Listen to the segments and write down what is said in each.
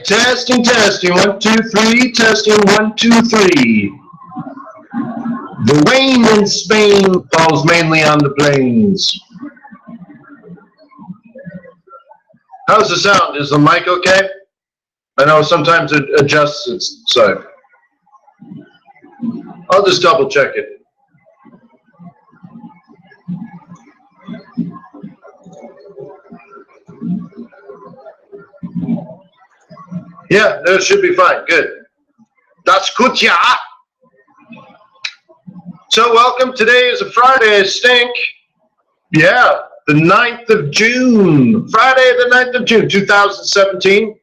right, testing, 1, 2, 3, testing, 1, 2, 3. The rain in Spain falls mainly on the plains. How's the sound? Is the mic okay? I know sometimes it adjusts its side. I'll just double check it. Yeah, no, it should be fine. Good. That's good, yeah. So welcome. Today is a Friday, I think. Yeah, the 9th of June. Friday, the 9th of June, 2017.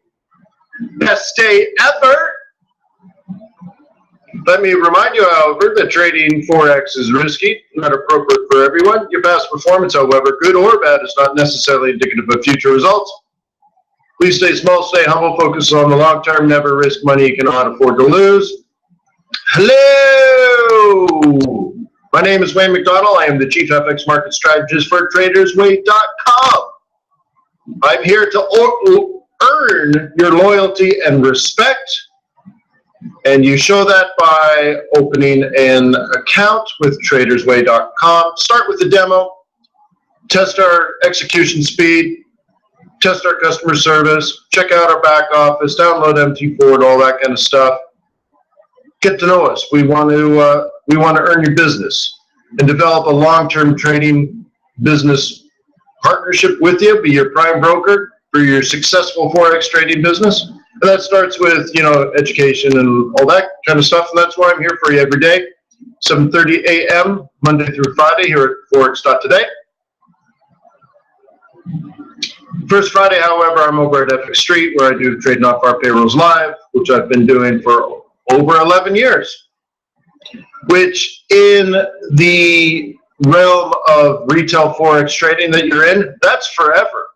Best day ever. Let me remind you, however, that trading Forex is risky, not appropriate for everyone. Your past performance, however, good or bad, is not necessarily indicative of future results. Please stay small, stay humble, focus on the long term, never risk money you cannot afford to lose. Hello! My name is Wayne McDonald. I am the Chief FX Market Strategist for TradersWay.com. I'm here to earn your loyalty and respect, and you show that by opening an account with TradersWay.com. Start with the demo, test our execution speed, test our customer service, check out our back office, download MT4 and all that kind of stuff. Get to know us. We want to earn your business and develop a long-term trading business partnership with you, be your prime broker for your successful Forex trading business. And that starts with, education and all that kind of stuff. And that's why I'm here for you every day, 7:30 a.m. Monday through Friday here at forex.today. First Friday, however, I'm over at FX Street where I do trading off our payrolls live, which I've been doing for over 11 years, which in the realm of retail Forex trading that you're in, that's forever.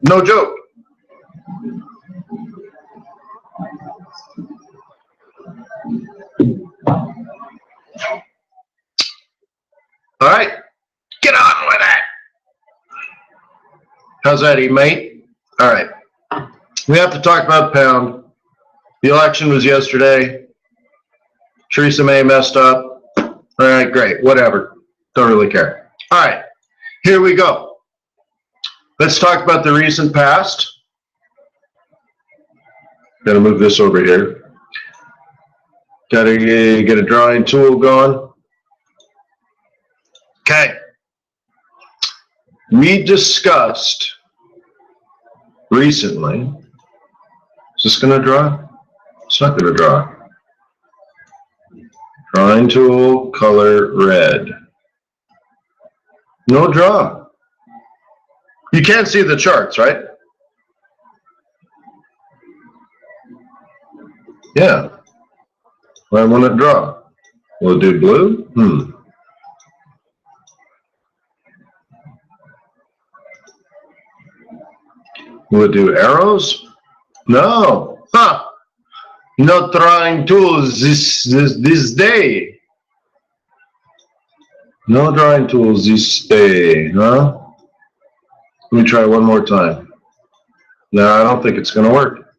No joke. All right, get on with it. How's that, mate? All right. We have to talk about pound. The election was yesterday. Theresa May messed up. All right, great. Whatever. Don't really care. All right. Here we go. Let's talk about the recent past. Got to move this over here. Got to get a drawing tool going. Okay. We discussed recently. Is this going to draw? It's not going to draw. Drawing tool, color red. No draw. You can't see the charts, right? Yeah. Well, I want to draw. Will it do blue? Will it do arrows? No. Huh. Not drawing tools this day. No drawing tools this day, huh? Let me try one more time. No, I don't think it's going to work.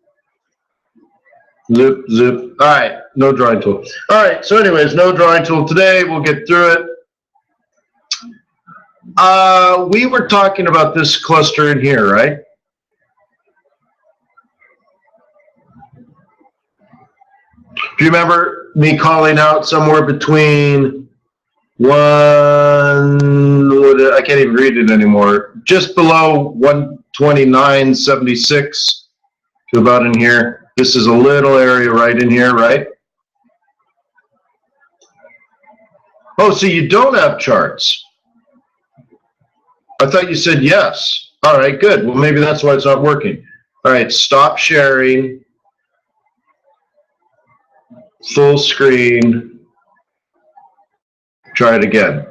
Zip, zip. All right, no drawing tool. All right, so anyways, no drawing tool today. We'll get through it. We were talking about this cluster in here, right? Do you remember me calling out somewhere between I can't even read it anymore, just below 129.76 to about in here. This is a little area right in here, right? Oh, so you don't have charts. I thought you said yes. All right, good. Well, maybe that's why it's not working. All right, stop sharing. Full screen. Try it again.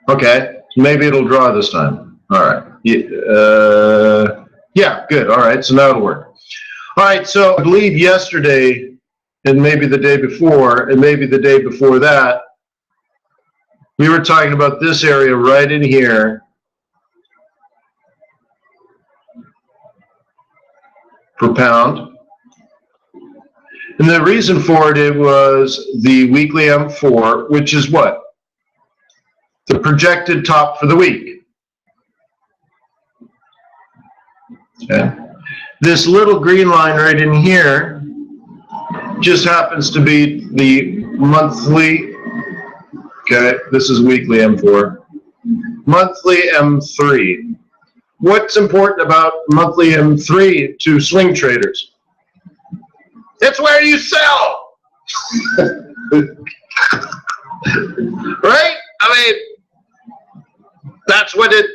Okay, maybe it'll draw this time. All right. Yeah, good. All right, so now it'll work. All right, so I believe yesterday and maybe the day before and maybe the day before that, We were talking about this area right in here per pound. And the reason for it was the weekly M4, which is what? The projected top for the week. Okay. This little green line right in here just happens to be the monthly, okay, this is weekly M4, monthly M3. What's important about monthly M3 to swing traders? It's where you sell. Right? I mean, that's what it,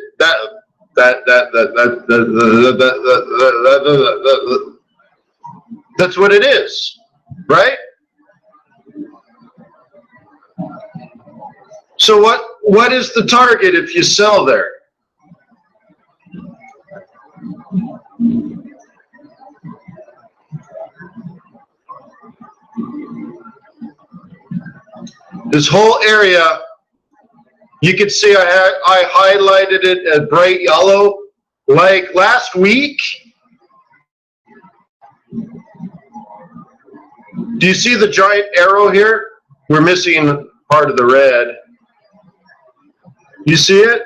that's what it is, right? So what is the target if you sell there? This whole area, you can see I highlighted it as bright yellow. Like last week, do you see the giant arrow here? We're missing part of the red. You see it?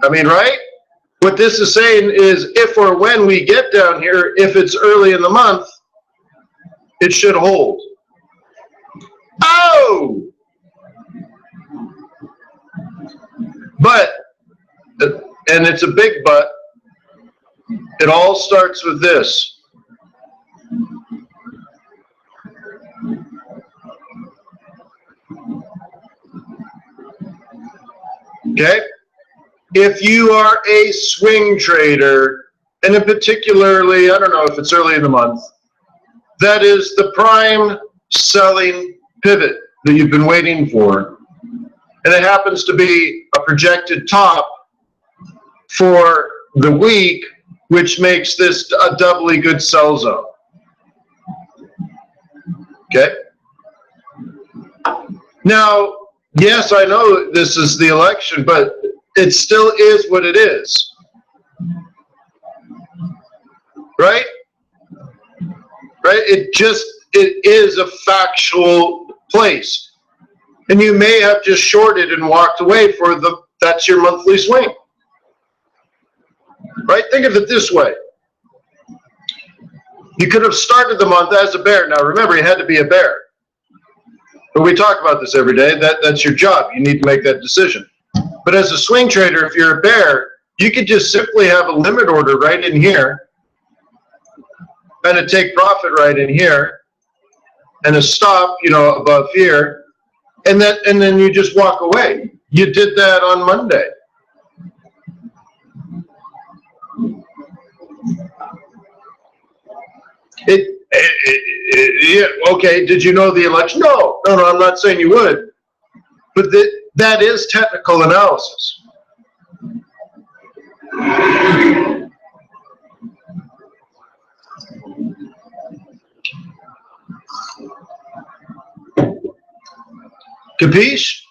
I mean, right? What this is saying is if or when we get down here, if it's early in the month, it should hold. Oh! But, and it's a big but, it all starts with this. Okay? If you are a swing trader, and in particularly, I don't know if it's early in the month, that is the prime selling pivot that you've been waiting for. And it happens to be a projected top for the week, which makes this a doubly good sell zone. Okay? Now, yes, I know this is the election, but it still is what it is. Right? Right? It is a factual place. And you may have just shorted and walked away for that's your monthly swing. Right? Think of it this way. You could have started the month as a bear. Now remember, you had to be a bear. But we talk about this every day. That's your job. You need to make that decision. But as a swing trader, if you're a bear, you could just simply have a limit order right in here, and a take profit right in here, and a stop, above here, and then you just walk away. You did that on Monday. Yeah, okay, did you know the election? No, I'm not saying you would. But that is technical analysis. Capiche?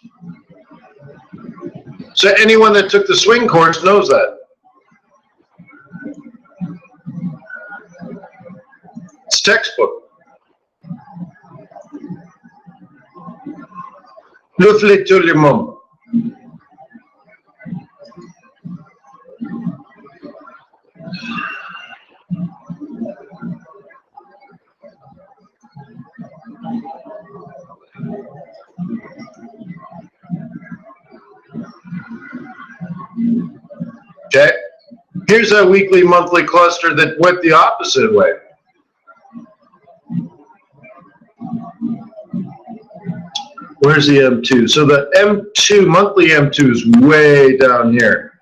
So anyone that took the swing course knows that. It's textbook. Lovely to your mom. Okay. Here's a weekly, monthly cluster that went the opposite way. Where's the M2? So the M2, monthly M2 is way down here.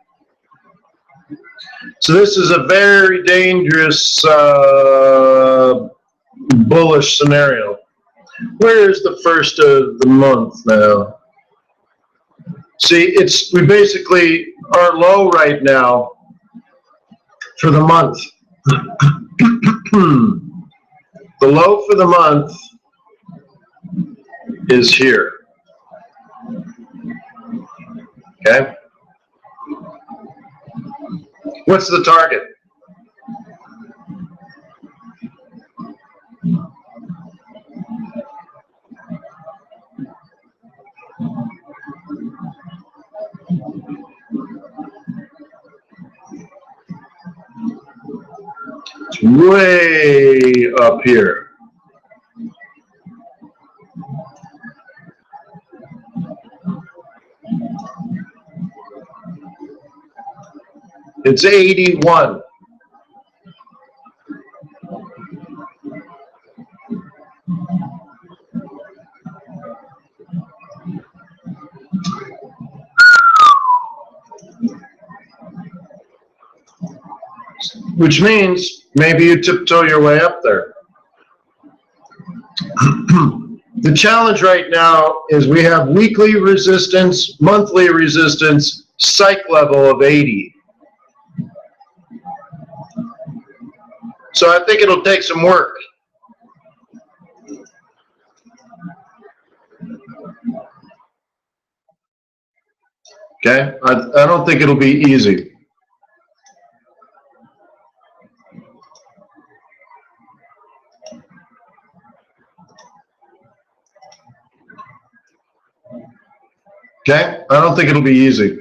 So this is a very dangerous bullish scenario. Where is the first of the month now? See, we basically, our low right now for the month. The low for the month is here. Okay? What's the target? It's way up here. It's 81. Which means maybe you tiptoe your way up there. The challenge right now is we have weekly resistance, monthly resistance, psych level of 80. So I think it'll take some work. Okay? I don't think it'll be easy. Okay? I don't think it'll be easy.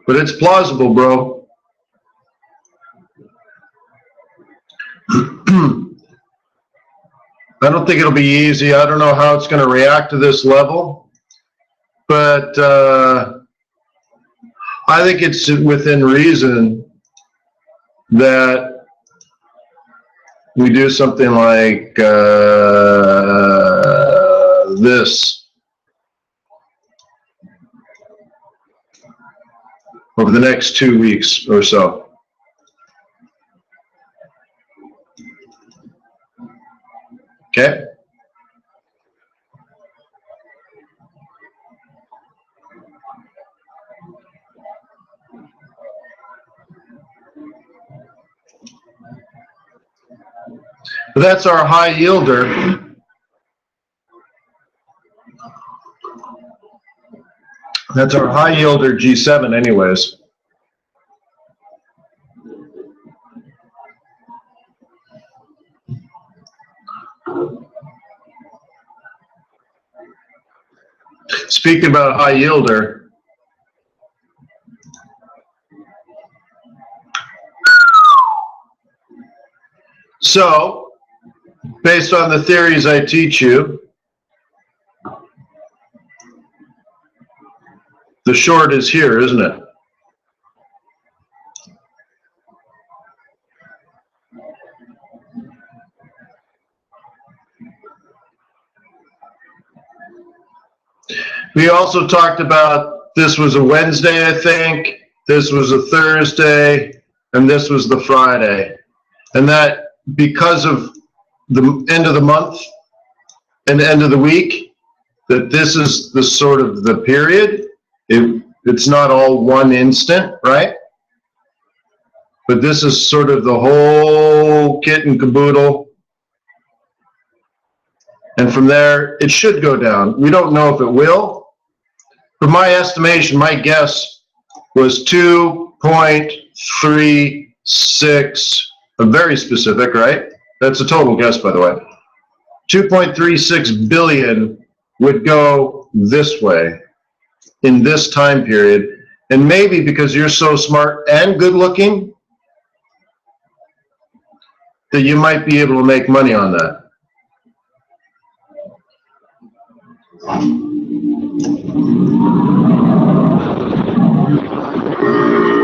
But it's plausible, bro. I don't think it'll be easy. I don't know how it's going to react to this level. But I think it's within reason that we do something like this over the next 2 weeks or so. Okay? But that's our high yielder. That's our high yielder G7 anyways. Speaking about high yielder, so based on the theories I teach you, the short is here, isn't it? We also talked about this was a Wednesday, I think, this was a Thursday, and this was the Friday. And that because of the end of the month and end of the week, that this is the sort of the period. It's not all one instant, right? But this is sort of the whole kit and caboodle. And from there, it should go down. We don't know if it will. But my estimation, my guess was 2.36, very specific, right? That's a total guess, by the way. 2.36 billion would go this way in this time period. And maybe because you're so smart and good looking, that you might be able to make money on that.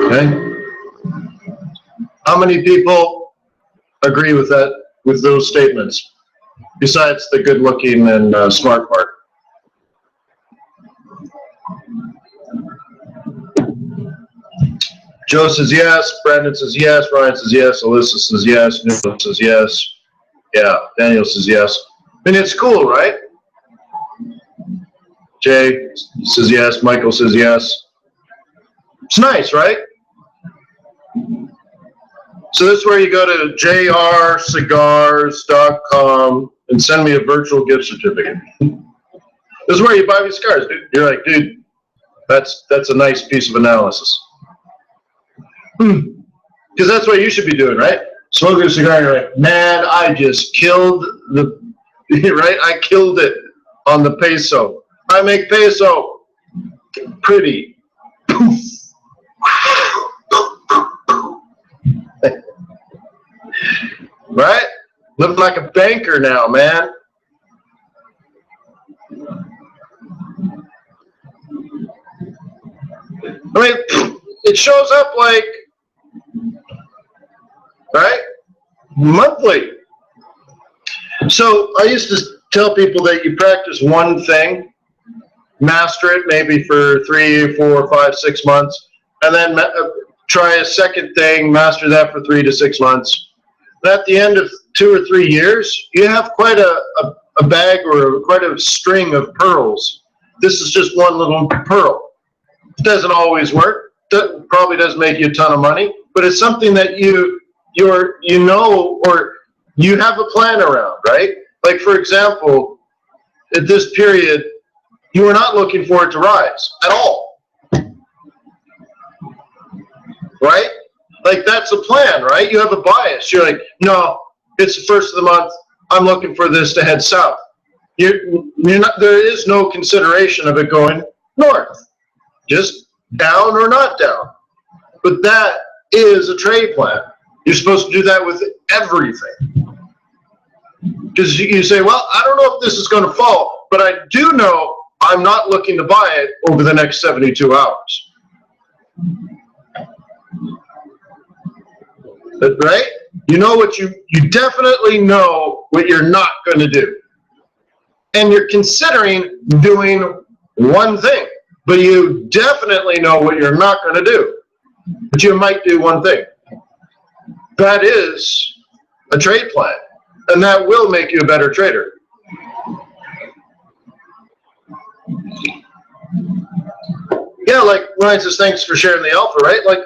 Okay. How many people agree with that, with those statements, besides the good looking and smart part? Joe says yes, Brandon says yes, Ryan says yes, Alyssa says yes, Nicholas says yes, yeah, Daniel says yes. I mean, it's cool, right? Jay says yes, Michael says yes. It's nice, right? So this is where you go to jrcigars.com and send me a virtual gift certificate. This is where you buy me cigars, dude. You're like, dude, that's a nice piece of analysis. Because that's what you should be doing, right? Smoking a cigar and you're like, man, I just killed the, right? I killed it on the peso. I make peso. Pretty. Right? Living like a banker now, man. I mean, it shows up like, right? Monthly. So I used to tell people that you practice one thing, master it maybe for 3, 4, 5, 6 months, and then try a second thing, master that for 3 to 6 months. And at the end of 2 or 3 years, you have quite a bag or quite a string of pearls. This is just one little pearl. It doesn't always work. Probably doesn't make you a ton of money, but it's something that you know, or you have a plan around, right? Like, for example, at this period, you are not looking for it to rise at all, right? Like, that's a plan, right? You have a bias. You're like, no, it's the first of the month. I'm looking for this to head south. You're not, there is no consideration of it going north, just down or not down. But that is a trade plan. You're supposed to do that with everything. Because you say, well, I don't know if this is going to fall, but I do know I'm not looking to buy it over the next 72 hours. Right? You know what you definitely know what you're not going to do. And you're considering doing one thing, but you definitely know what you're not going to do. But you might do one thing. That is a trade plan, and that will make you a better trader. Yeah, like Ryan says, thanks for sharing the alpha, right? Like,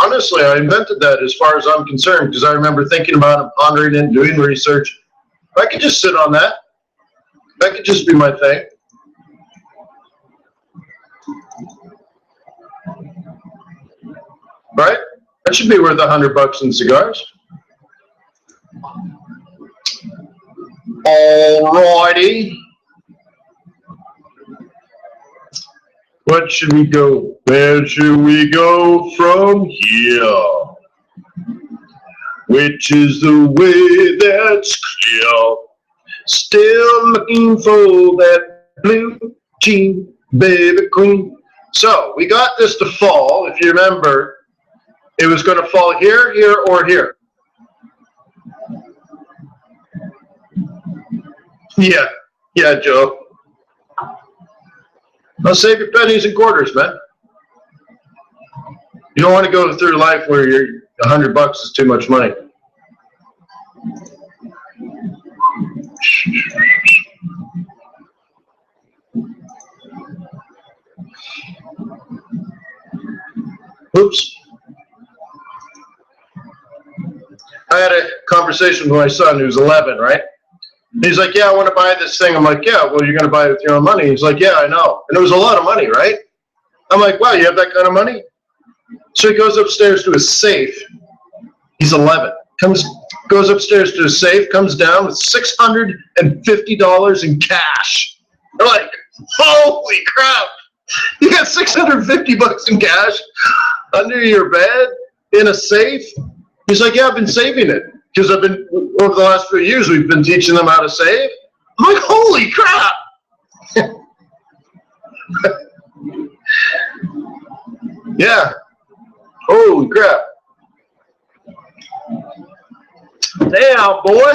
honestly, I invented that as far as I'm concerned, because I remember thinking about it, pondering it, doing research. I could just sit on that. That could just be my thing. Right? That should be worth $100 in cigars. Alrighty. What should we go? Where should we go from here? Which is the way that's clear? Still looking for that blue jean baby queen. So we got this to fall. If you remember, it was going to fall here, here, or here. Yeah, Joe. Now save your pennies and quarters, man. You don't want to go through life where you're $100 is too much money. Oops. I had a conversation with my son who's 11, right? He's like, yeah, I want to buy this thing. I'm like, yeah, well, you're going to buy it with your own money. He's like, yeah, I know. And it was a lot of money, right? I'm like, wow, you have that kind of money? So he goes upstairs to his safe. He's 11. Goes upstairs to his safe, comes down with $650 in cash. They're like, holy crap. You got $650 in cash under your bed in a safe? He's like, yeah, I've been saving it. Because over the last few years, we've been teaching them how to save. I'm like, holy crap. Yeah. Holy crap. Damn, boy.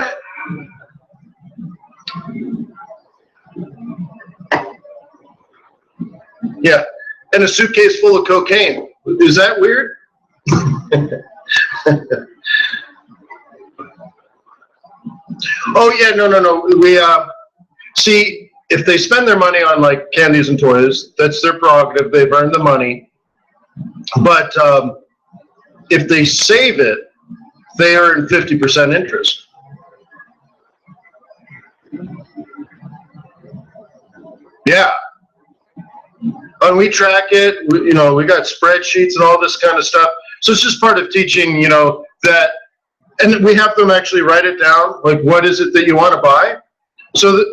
Yeah. And a suitcase full of cocaine. Is that weird? Oh, yeah, no. We, see, if they spend their money on, like, candies and toys, that's their prerogative. They've earned the money. But if they save it, they earn 50% interest. Yeah. And we track it, we got spreadsheets and all this kind of stuff. So it's just part of teaching, that, and we have them actually write it down, like, what is it that you want to buy? So that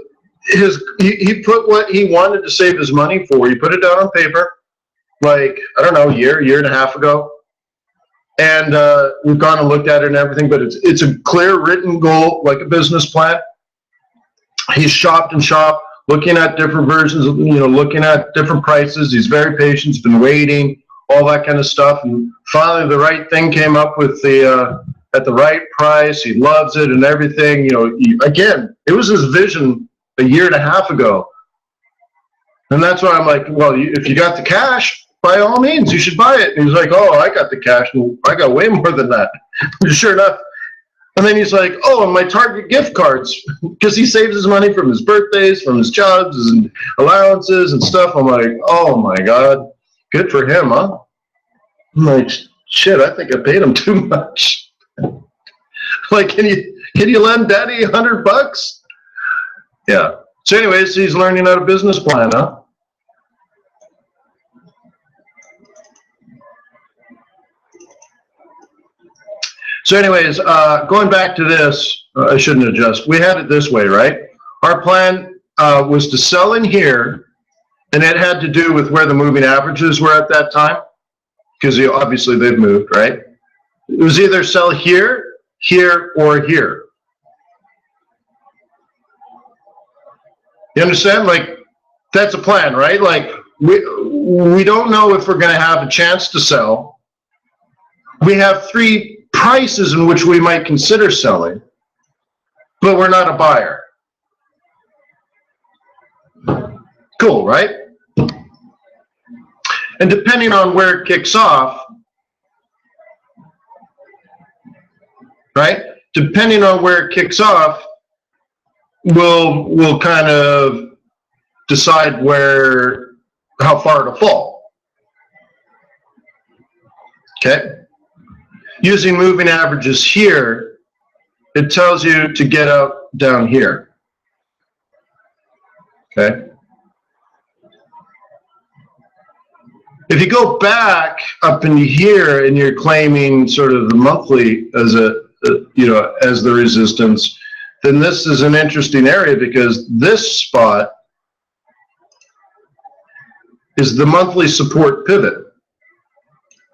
he put what he wanted to save his money for. He put it down on paper, like, I don't know, year and a half ago. And we've gone and looked at it and everything, but it's a clear written goal, like a business plan. He's shopped and shopped, looking at different versions, looking at different prices. He's very patient. He's been waiting, all that kind of stuff. And finally, the right thing came up with at the right price. He loves it and everything. Again, it was his vision a year and a half ago. And that's why I'm like, well, if you got the cash, by all means, you should buy it. And he's like, oh, I got the cash. I got way more than that. Sure enough. And then he's like, oh, and my Target gift cards, because he saves his money from his birthdays, from his jobs and allowances and stuff. I'm like, oh my God, good for him, huh? I'm like, shit, I think I paid him too much. Like, can you lend Daddy $100? Yeah. So anyways, he's learning how to business plan, huh? So anyways, going back to this, I shouldn't adjust. We had it this way, right? Our plan was to sell in here, and it had to do with where the moving averages were at that time, because obviously they've moved, right? It was either sell here, here, or here. You understand? Like, that's a plan, right? Like, we don't know if we're going to have a chance to sell. We have 3 prices in which we might consider selling, but we're not a buyer. Cool, right? And depending on where it kicks off, right? Depending on where it kicks off, we'll kind of decide how far to fall. Okay? Using moving averages here, it tells you to get out down here. Okay? If you go back up into here and you're claiming sort of the monthly as as the resistance, then this is an interesting area, because this spot is the monthly support pivot.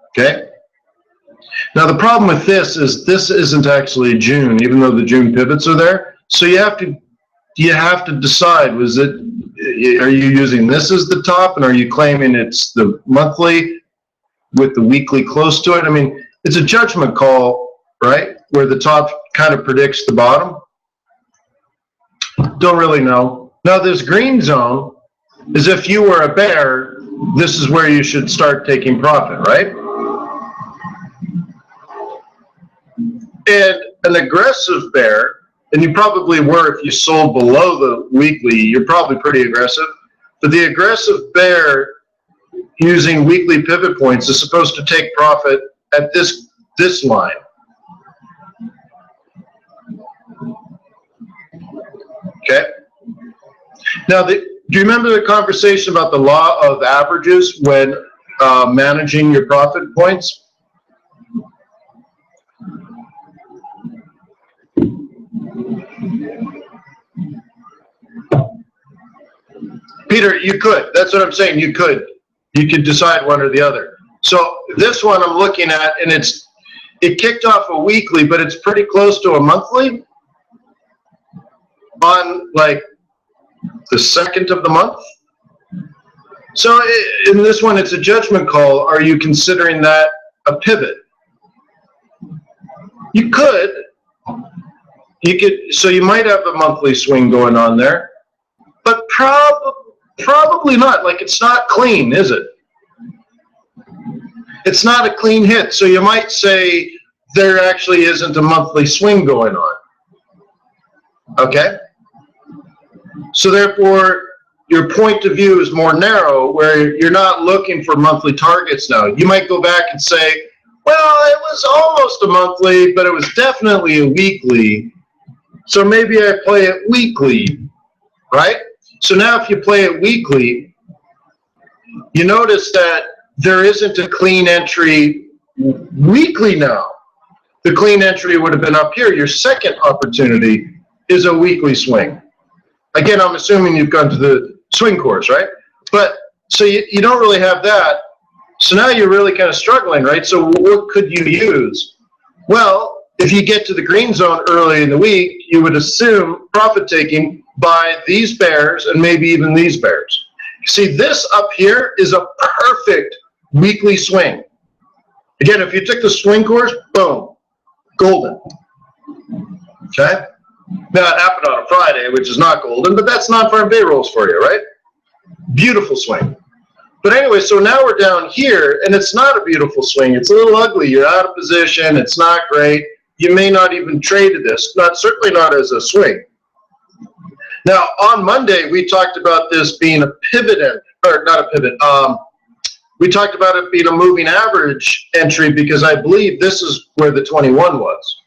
Okay? Now the problem with this isn't actually June, even though the June pivots are there. So you have to decide, are you using this as the top, and are you claiming it's the monthly with the weekly close to it? I mean, it's a judgment call, right? Where the top kind of predicts the bottom. Don't really know. Now this green zone is, if you were a bear, this is where you should start taking profit, right? And an aggressive bear, and you probably were if you sold below the weekly, you're probably pretty aggressive. But the aggressive bear using weekly pivot points is supposed to take profit at this line. Okay? Now, do you remember the conversation about the law of averages when managing your profit points? Peter, you could. That's what I'm saying. You could. You could decide one or the other. So this one I'm looking at, and it kicked off a weekly, but it's pretty close to a monthly on like the 2nd of the month. So in this one, it's a judgment call. Are you considering that a pivot? You could. So you might have a monthly swing going on there, but probably not. Like, it's not clean, is it? It's not a clean hit. So you might say there actually isn't a monthly swing going on. Okay? So therefore, your point of view is more narrow, where you're not looking for monthly targets now. You might go back and say, Well, it was almost a monthly, but it was definitely a weekly. So maybe I play it weekly, right? So now if you play it weekly, you notice that there isn't a clean entry weekly now. The clean entry would have been up here. Your second opportunity is a weekly swing. Again, I'm assuming you've gone to the swing course, right? But so you don't really have that. So now you're really kind of struggling, right? So what could you use? Well, if you get to the green zone early in the week, you would assume profit taking by these bears and maybe even these bears. See, this up here is a perfect weekly swing. Again, if you took the swing course, boom, golden. Okay? Now, it happened on a Friday, which is not golden, but that's non-farm payrolls for you, right? Beautiful swing. But anyway, so now we're down here, and it's not a beautiful swing. It's a little ugly. You're out of position. It's not great. You may not even trade this, certainly not as a swing. Now, on Monday, we talked about this being a pivot, or not a pivot. We talked about it being a moving average entry because I believe this is where the 21 was.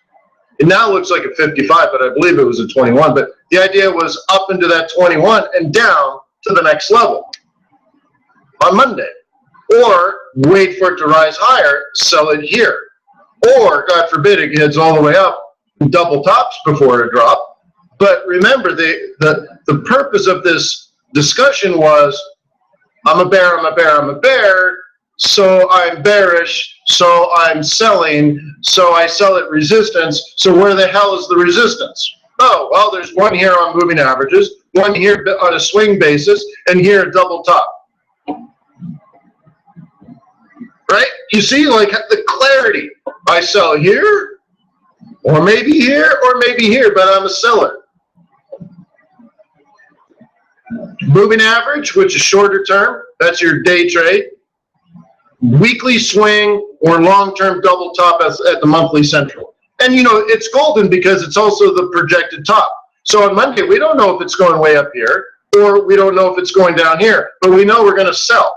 It now looks like a 55, but I believe it was a 21. But the idea was up into that 21 and down to the next level on Monday. Or wait for it to rise higher, sell it here. Or, God forbid, it heads all the way up, double tops before it drops. But remember, the purpose of this discussion was, I'm a bear, I'm a bear, I'm a bear, so I'm bearish, so I'm selling, so I sell at resistance, so where the hell is the resistance? Oh, well, there's one here on moving averages, one here on a swing basis, and here a double top. Right? You see, like, the clarity. I sell here, or maybe here, but I'm a seller. Moving average, which is shorter term, that's your day trade. Weekly swing or long-term double top at the monthly central. And you know, it's golden because it's also the projected top. So on Monday, we don't know if it's going way up here, or we don't know if it's going down here, but we know we're going to sell.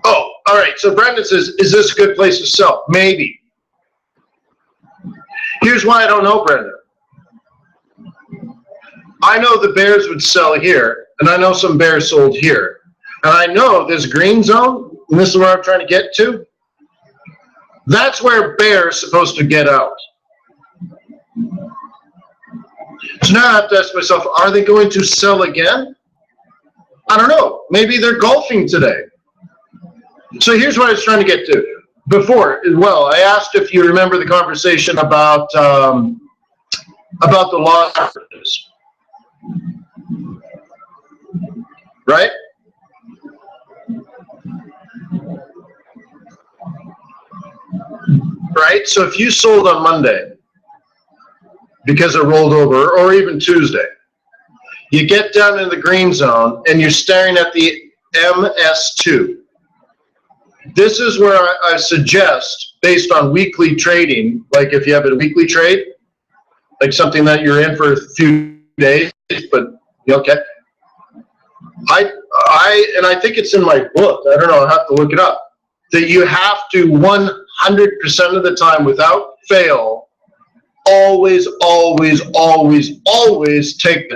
Oh, all right. So Brendan says, is this a good place to sell? Maybe. Here's why I don't know, Brendan. I know the bears would sell here, and I know some bears sold here. And I know this green zone, and this is where I'm trying to get to, that's where bears are supposed to get out. So now I have to ask myself, are they going to sell again? I don't know. Maybe they're golfing today. So here's what I was trying to get to. Before, well, I asked if you remember the conversation about the law averages, right? Right? So if you sold on Monday because it rolled over, or even Tuesday, you get down in the green zone and you're staring at the MS2. This is where I suggest, based on weekly trading, like if you have a weekly trade, like something that you're in for a few days, but okay. I think it's in my book. I don't know. I'll have to look it up. That you have to 100% of the time, without fail, always take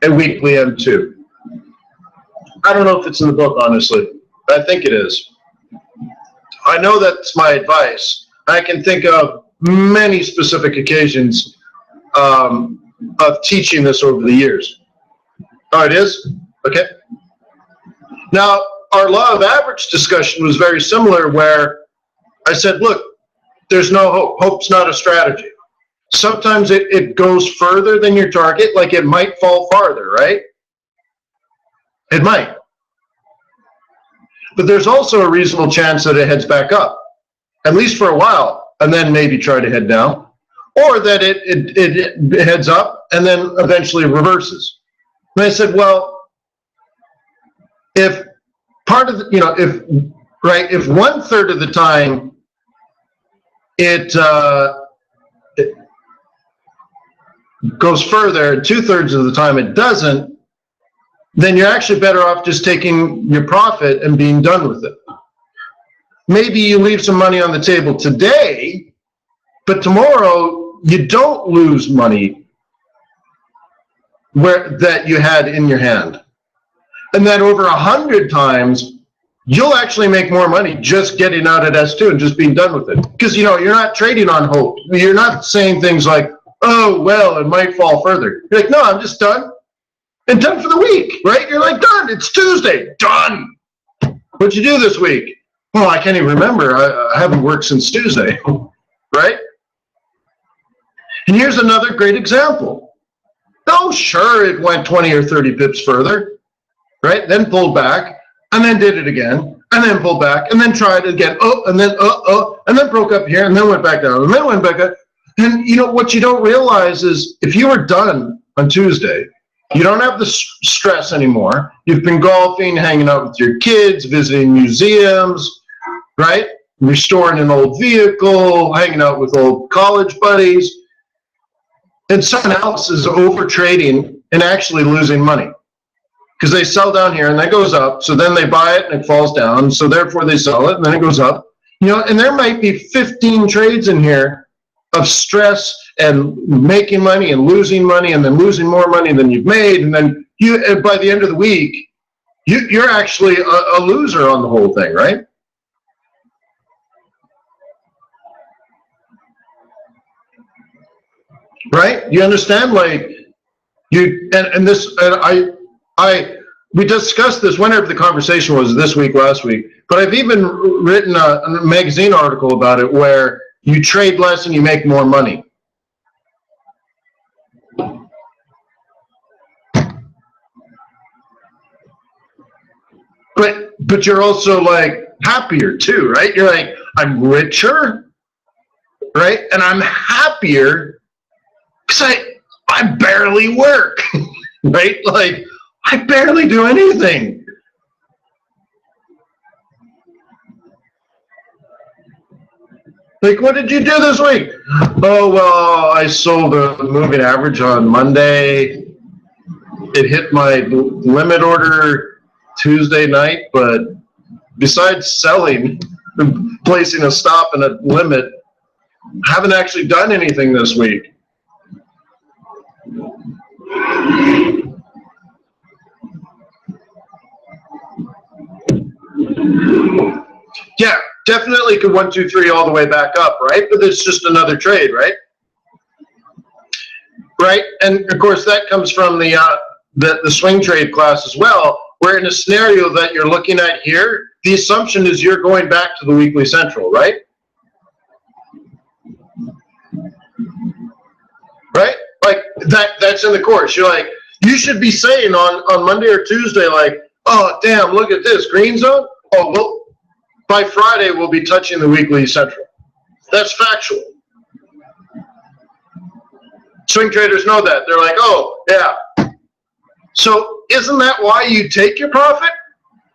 a weekly M2. I don't know if it's in the book, honestly. I think it is. I know that's my advice. I can think of many specific occasions of teaching this over the years. Oh, it is? Okay. Now, our law of average discussion was very similar, where I said, look, there's no hope. Hope's not a strategy. Sometimes it goes further than your target, like it might fall farther, right? It might. But there's also a reasonable chance that it heads back up, at least for a while, and then maybe try to head down, or that it heads up and then eventually reverses. And I said, well, if part of the, if 1/3 of the time it goes further and 2/3 of the time it doesn't, then you're actually better off just taking your profit and being done with it. Maybe you leave some money on the table today, but tomorrow you don't lose money that you had in your hand. And then over 100 times, you'll actually make more money just getting out at S2 and just being done with it. Because, you're not trading on hope. You're not saying things like, oh, well, it might fall further. You're like, no, I'm just done. And done for the week, right? You're like, done. It's Tuesday. Done. What'd you do this week? Well, I can't even remember. I haven't worked since Tuesday, right? And here's another great example. Oh, sure, it went 20 or 30 pips further, right? Then pulled back, and then did it again, and then pulled back, and then tried it again, and then broke up here, and then went back down, and then went back up. And what you don't realize is if you were done on Tuesday, you don't have the stress anymore. You've been golfing, hanging out with your kids, visiting museums, right? Restoring an old vehicle, hanging out with old college buddies. And someone else is over trading and actually losing money because they sell down here and that goes up. So then they buy it and it falls down. So therefore they sell it and then it goes up. And there might be 15 trades in here of stress and making money and losing money and then losing more money than you've made. And then by the end of the week, you're actually a loser on the whole thing, right? Right? You understand? Like we discussed this whenever the conversation was this week, last week, but I've even written a magazine article about it where you trade less and you make more money. But you're also like happier too, right? You're like, I'm richer, right? And I'm happier because I barely work, right? Like I barely do anything. Like, what did you do this week? Oh, well, I sold a moving average on Monday. It hit my limit order Tuesday night, but besides selling, placing a stop and a limit, I haven't actually done anything this week. Yeah, definitely could 1, 2, 3 all the way back up, right? But it's just another trade, right? Right, and of course that comes from the swing trade class as well, where in a scenario that you're looking at here, the assumption is you're going back to the weekly central, right? Right? Like that's in the course. You're like, you should be saying on Monday or Tuesday, like, oh, damn, look at this, green zone. Oh, well, by Friday, we'll be touching the weekly central. That's factual. Swing traders know that. They're like, oh, yeah. So isn't that why you take your profit?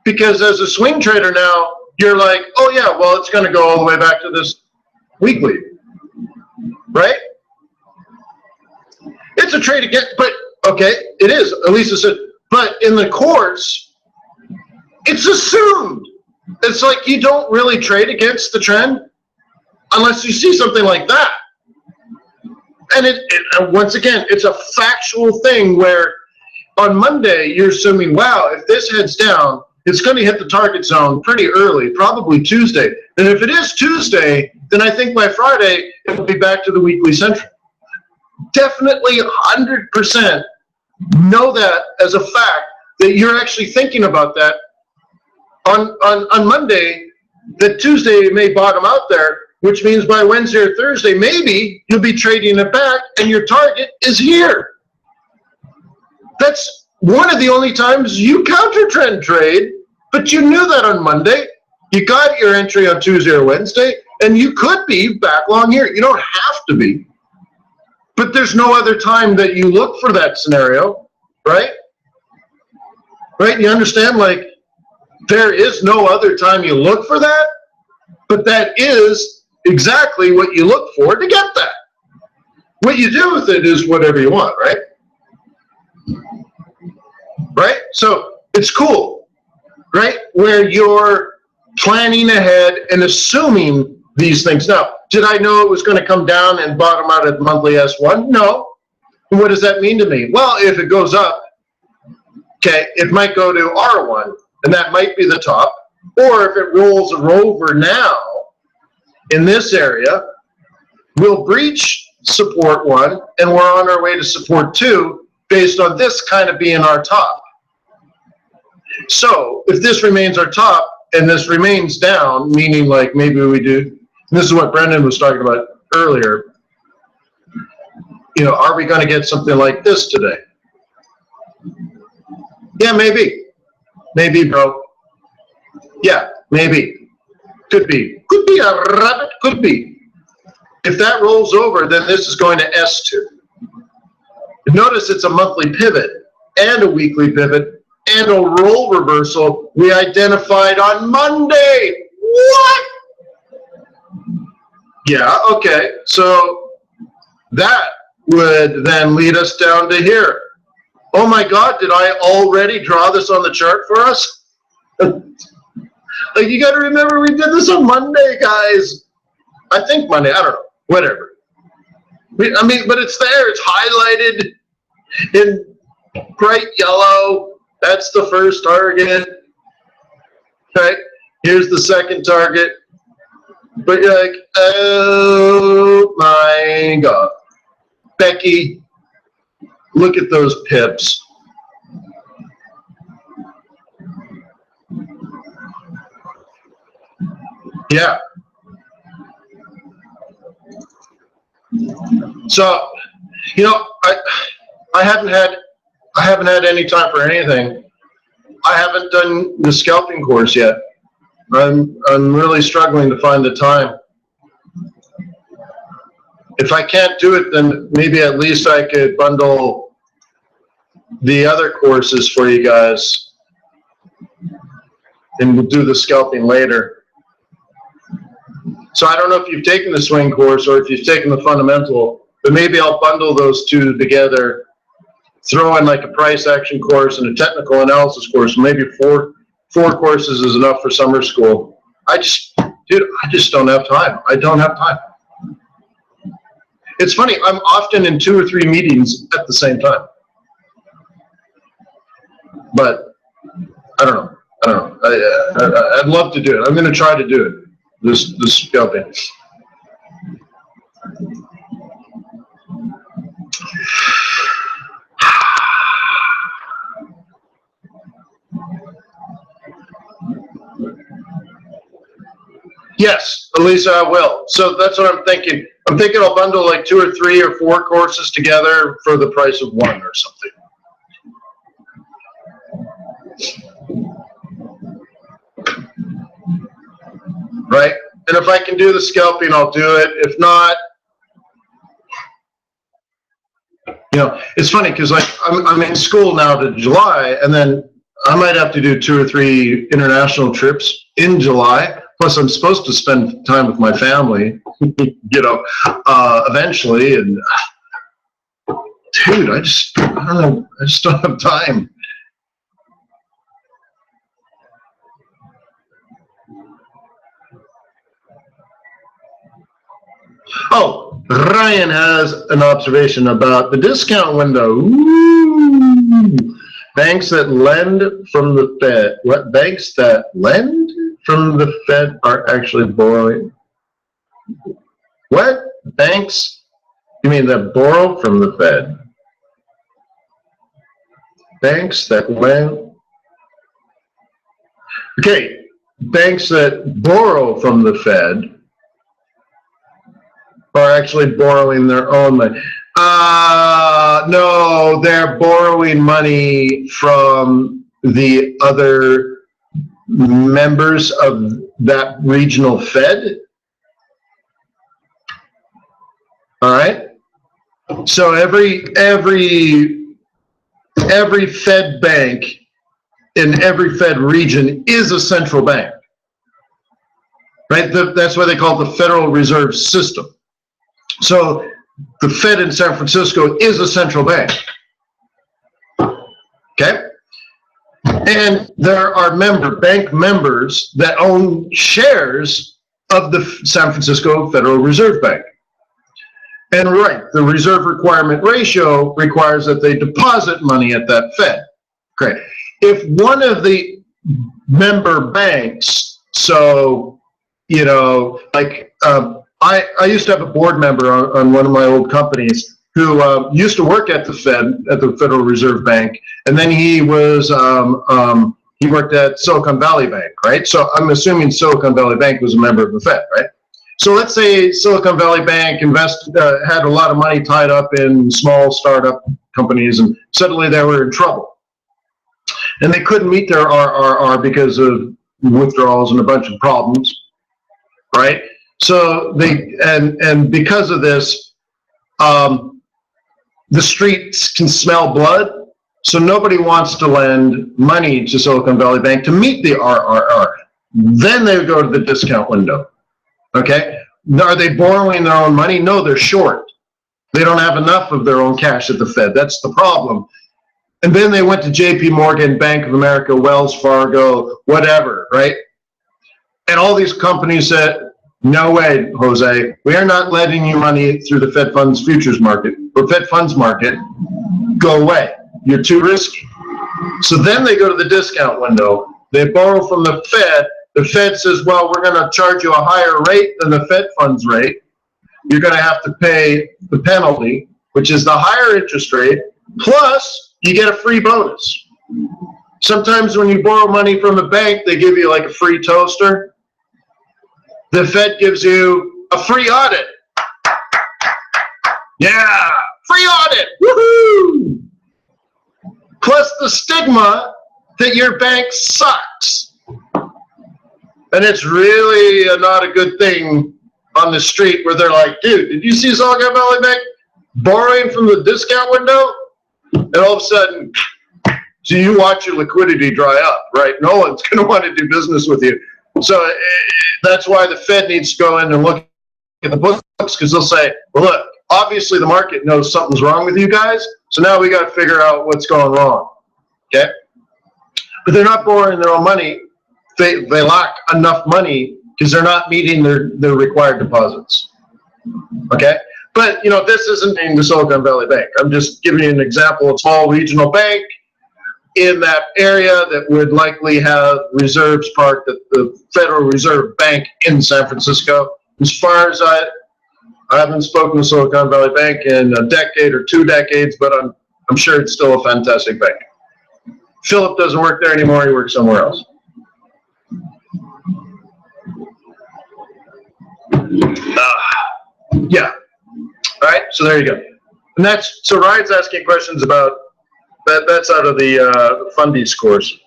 Because as a swing trader now, you're like, oh, yeah, well, it's going to go all the way back to this weekly, right? It's a trade again, but, okay, it is. Elisa said, but in the course, it's assumed. It's like you don't really trade against the trend unless you see something like that. And once again, it's a factual thing where on Monday, you're assuming, wow, if this heads down, it's going to hit the target zone pretty early, probably Tuesday. And if it is Tuesday, then I think by Friday, it'll be back to the weekly central. Definitely 100% know that as a fact that you're actually thinking about that on Monday, that Tuesday may bottom out there, which means by Wednesday or Thursday, maybe you'll be trading it back and your target is here. That's one of the only times you counter trend trade, but you knew that on Monday. You got your entry on Tuesday or Wednesday, and you could be back long here. You don't have to be, but there's no other time that you look for that scenario, right? Right? You understand? Like, there is no other time you look for that, but that is exactly what you look for to get that. What you do with it is whatever you want, right? right? So it's cool, right? Where you're planning ahead and assuming these things. Now, did I know it was going to come down and bottom out at monthly S1? No. What does that mean to me? Well, if it goes up, okay, it might go to R1, and that might be the top. Or if it rolls over now in this area, we'll breach support 1, and we're on our way to support 2 based on this kind of being our top. So if this remains our top and this remains down, meaning like maybe we do, this is what Brendan was talking about earlier, you know, are we going to get something like this today? Yeah, maybe. Maybe, bro. Yeah, maybe. Could be. Could be a rabbit. Could be. If that rolls over, then this is going to S2. Notice it's a monthly pivot and a weekly pivot and a roll reversal we identified on Monday. What? Yeah, okay. So that would then lead us down to here. Oh my God, did I already draw this on the chart for us? Like, you got to remember, we did this on Monday, guys. I think Monday, I don't know, whatever. I mean, but it's there, it's highlighted in bright yellow. That's the first target. Okay, here's the second target. But you're like, oh my God. Becky, look at those pips. Yeah. So, you know, I haven't had any time for anything. I haven't done the scalping course yet. I'm really struggling to find the time. If I can't do it, then maybe at least I could bundle the other courses for you guys, and we'll do the scalping later. So I don't know if you've taken the swing course or if you've taken the fundamental, but maybe I'll bundle those two together, throw in like a price action course and a technical analysis course. Maybe four courses is enough for summer school. I just don't have time. I don't have time. It's funny, I'm often in 2 or 3 meetings at the same time. But I don't know. I'd love to do it. I'm going to try to do it. This scalping. Yes, Elisa, I will. So that's what I'm thinking. I'm thinking I'll bundle like 2 or 3 or 4 courses together for the price of 1 or something. Right? And if I can do the scalping, I'll do it. If not, you know, it's funny because like I'm in school now to July, and then I might have to do 2 or 3 international trips in July. Plus, I'm supposed to spend time with my family, you know, eventually. And dude, I don't know. I just don't have time. Oh, Ryan has an observation about the discount window. Ooh. Banks that lend from the Fed. What banks that lend from the Fed are actually borrowing? What banks? You mean that borrow from the Fed? Banks that lend. Okay, banks that borrow from the Fed are actually borrowing their own money. No, they're borrowing money from the other members of that regional Fed. All right. So every Fed bank in every Fed region is a central bank, right? That's why they call it the Federal Reserve System. So the Fed in San Francisco is a central bank. Okay? And there are bank members that own shares of the San Francisco Federal Reserve Bank. And right, the reserve requirement ratio requires that they deposit money at that Fed. Great. If one of the member banks, so, you know, like I used to have a board member on one of my old companies who used to work at the Fed, at the Federal Reserve Bank, and then he was he worked at Silicon Valley Bank, right? So I'm assuming Silicon Valley Bank was a member of the Fed, right? So let's say Silicon Valley Bank had a lot of money tied up in small startup companies, and suddenly they were in trouble, and they couldn't meet their RRR because of withdrawals and a bunch of problems, right? So they and because of this, the streets can smell blood. So nobody wants to lend money to Silicon Valley Bank to meet the RRR. Then they go to the discount window. Okay? Are they borrowing their own money? No, they're short. They don't have enough of their own cash at the Fed. That's the problem. And then they went to JP Morgan, Bank of America, Wells Fargo, whatever, right? And all these companies said, no way, Jose, we are not lending you money through the Fed funds futures market or Fed funds market. Go away. You're too risky. So then they go to the discount window. They borrow from the Fed. The Fed says, well, we're going to charge you a higher rate than the Fed funds rate. You're going to have to pay the penalty, which is the higher interest rate, plus you get a free bonus. Sometimes when you borrow money from a bank, they give you like a free toaster. The Fed gives you a free audit. Yeah, free audit. Woohoo! Plus the stigma that your bank sucks. And it's really not a good thing on the street where they're like, dude, did you see Silicon Valley Bank borrowing from the discount window? And all of a sudden, so you watch your liquidity dry up, right? No one's going to want to do business with you. So that's why the Fed needs to go in and look at the books, because they'll say, well, look, obviously the market knows something's wrong with you guys, so now we got to figure out what's going wrong, okay? But they're not borrowing their own money. They lack enough money because they're not meeting their required deposits, okay? But, you know, this isn't in the Silicon Valley Bank. I'm just giving you an example. A small regional bank in that area that would likely have reserves parked at the Federal Reserve Bank in San Francisco. As far as I haven't spoken to Silicon Valley Bank in a decade or 2 decades, but I'm sure it's still a fantastic bank. Philip doesn't work there anymore. He works somewhere else. Yeah. All right. So there you go. And so Ryan's asking questions about that. That's out of the Fundy scores.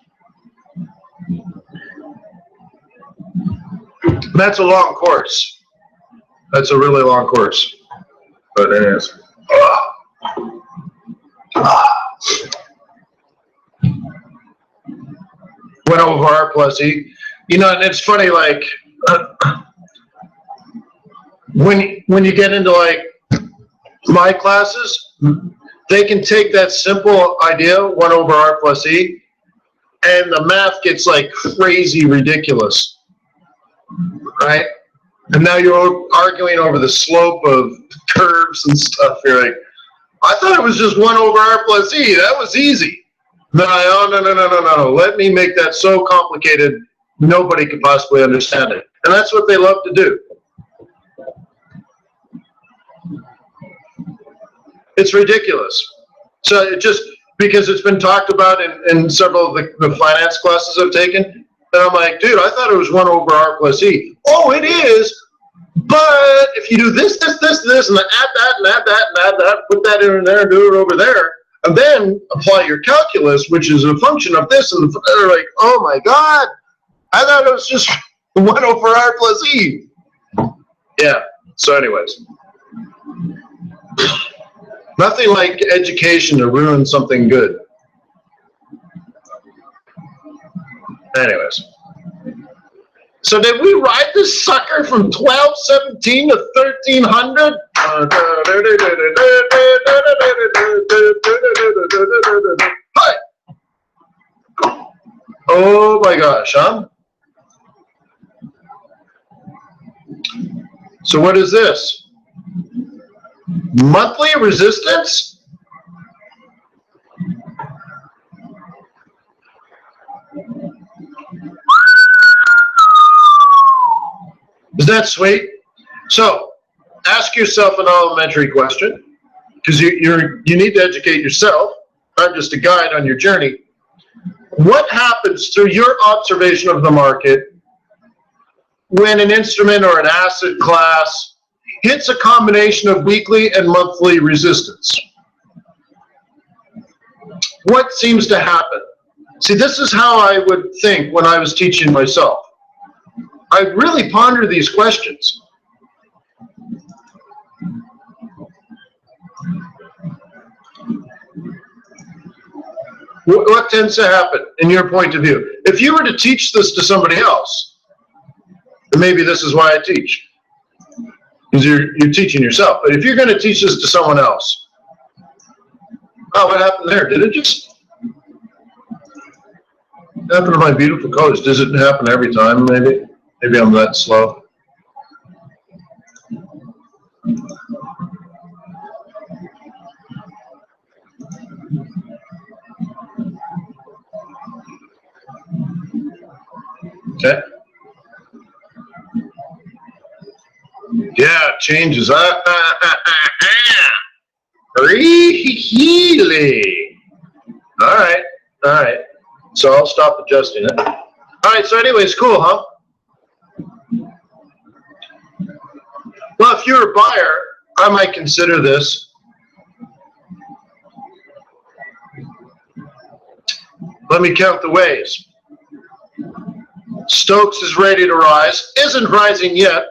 That's a long course. That's a really long course. But anyways. Went over R plus E. You know, and it's funny, like, when you get into, like, my classes, they can take that simple idea, 1 over R plus E, and the math gets, like, crazy ridiculous, right? And now you're arguing over the slope of curves and stuff. You're like, I thought it was just 1 over R plus E. That was easy. No, no. Let me make that so complicated nobody could possibly understand it. And that's what they love to do. It's ridiculous. So it just, because it's been talked about in several of the finance classes I've taken, and I'm like, dude, I thought it was 1 over R plus E. Oh, it is, but if you do this, and add that, put that in there, do it over there, and then apply your calculus, which is a function of this, and they're like, oh my God, I thought it was just 1 over R plus E. Yeah, so anyways. Nothing like education to ruin something good. Anyways. So did we ride this sucker from 1217 to 1300? Hi. my gosh, huh? So what is this? Monthly resistance? Is that sweet? So ask yourself an elementary question, because you need to educate yourself. I'm just a guide on your journey. What happens through your observation of the market when an instrument or an asset class hits a combination of weekly and monthly resistance? What seems to happen? See, this is how I would think when I was teaching myself. I'd really ponder these questions. What tends to happen in your point of view? If you were to teach this to somebody else, and maybe this is why I teach, because you're teaching yourself. But if you're going to teach this to someone else, oh, what happened there? Did it just happen to my beautiful colors? Does it happen every time? Maybe I'm that slow. Okay. Yeah, it changes. Really? All right. So I'll stop adjusting it. All right, so anyways, cool, huh? Well, if you're a buyer, I might consider this. Let me count the ways. Stokes is ready to rise. Isn't rising yet,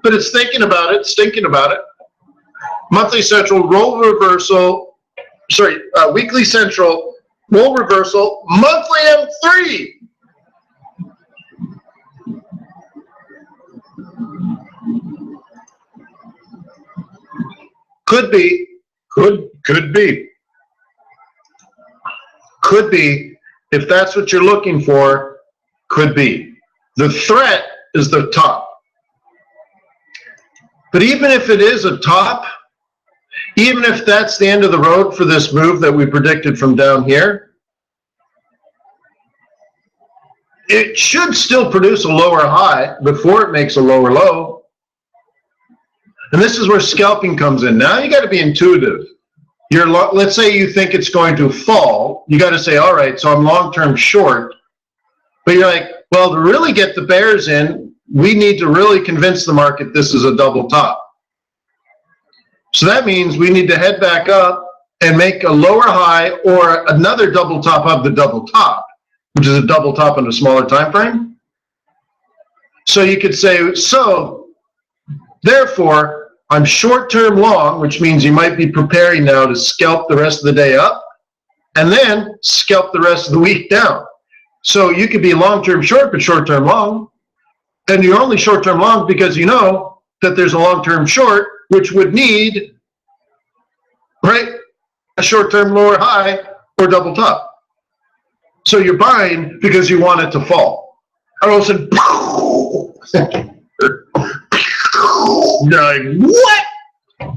but it's thinking about it. It's thinking about it. Monthly central, roll reversal. Sorry, weekly central, roll reversal. Monthly M3. Could be. Could be, if that's what you're looking for, could be. The threat is the top. But even if it is a top, even if that's the end of the road for this move that we predicted from down here, it should still produce a lower high before it makes a lower low. And this is where scalping comes in. Now you got to be intuitive. Let's say you think it's going to fall. You got to say, all right, so I'm long-term short. But you're like, well, to really get the bears in, we need to really convince the market this is a double top. So that means we need to head back up and make a lower high or another double top of the double top, which is a double top in a smaller time frame. So you could say, so therefore, I'm short-term long, which means you might be preparing now to scalp the rest of the day up and then scalp the rest of the week down. So you could be long-term short, but short-term long. And you're only short-term long because you know that there's a long-term short, which would need, right, a short-term lower high or double top. So you're buying because you want it to fall. And all of a sudden, you're like, what?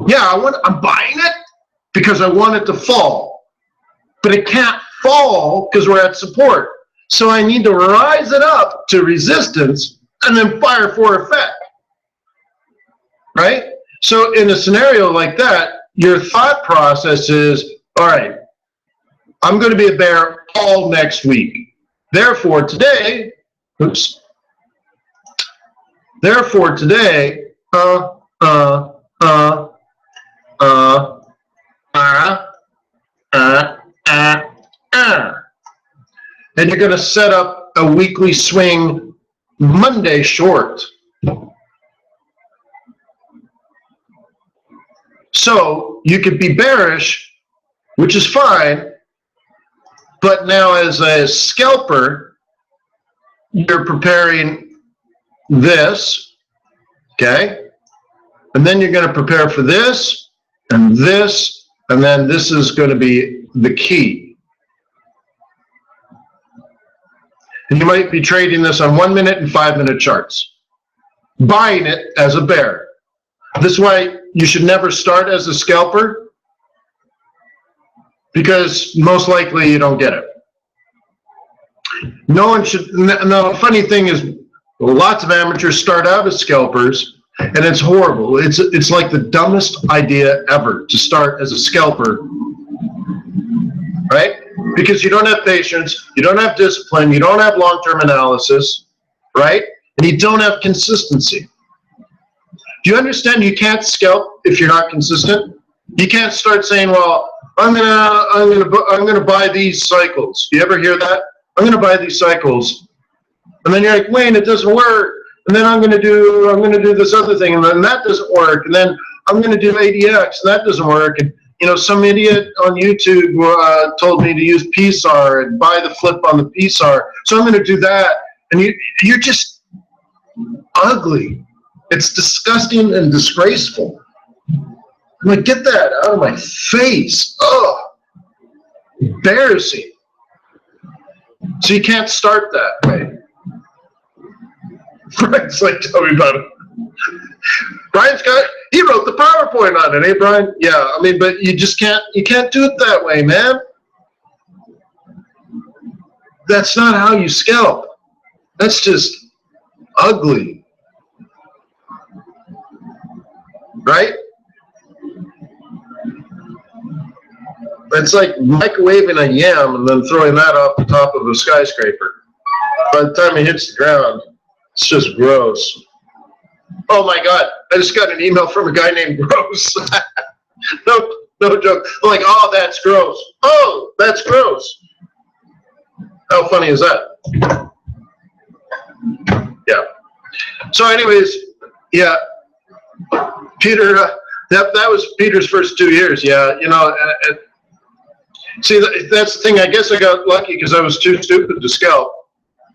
Yeah, I'm buying it because I want it to fall. But it can't fall because we're at support. So I need to rise it up to resistance and then fire for effect. Right? So in a scenario like that, your thought process is, all right, I'm going to be a bear all next week. Therefore today, and you're going to set up a weekly swing Monday short. So you could be bearish, which is fine, but now as a scalper, you're preparing this, okay? And then you're going to prepare for this, and then this is going to be the key. And you might be trading this on 1 minute and 5 minute charts, buying it as a bear. This is why you should never start as a scalper, because most likely you don't get it. No one should. Now, the funny thing is, lots of amateurs start out as scalpers, and it's horrible. It's like the dumbest idea ever to start as a scalper, right? Because you don't have patience, you don't have discipline, you don't have long-term analysis, right? And you don't have consistency. Do you understand you can't scalp if you're not consistent? You can't start saying, well, I'm gonna buy these cycles. You ever hear that? I'm gonna buy these cycles. And then you're like, Wayne, it doesn't work. And then I'm gonna do this other thing, and then that doesn't work. And then I'm gonna do ADX, and that doesn't work. And some idiot on YouTube told me to use PSAR and buy the flip on the PSAR. So I'm gonna do that. And you're just ugly. It's disgusting and disgraceful. I'm like, get that out of my face. Ugh. Embarrassing. So you can't start that way. Brian's like, tell me about it. Brian's he wrote the PowerPoint on it, eh, Brian? Yeah, I mean, but you can't do it that way, man. That's not how you scalp. That's just ugly. Right? It's like microwaving a yam and then throwing that off the top of a skyscraper. By the time it hits the ground, it's just gross. Oh my God, I just got an email from a guy named Gross. No joke. I'm like, oh, that's gross. Oh, that's gross. How funny is that? Yeah. So anyways, yeah, Peter, that was Peter's first 2 years. Yeah, see, that's the thing. I guess I got lucky because I was too stupid to scalp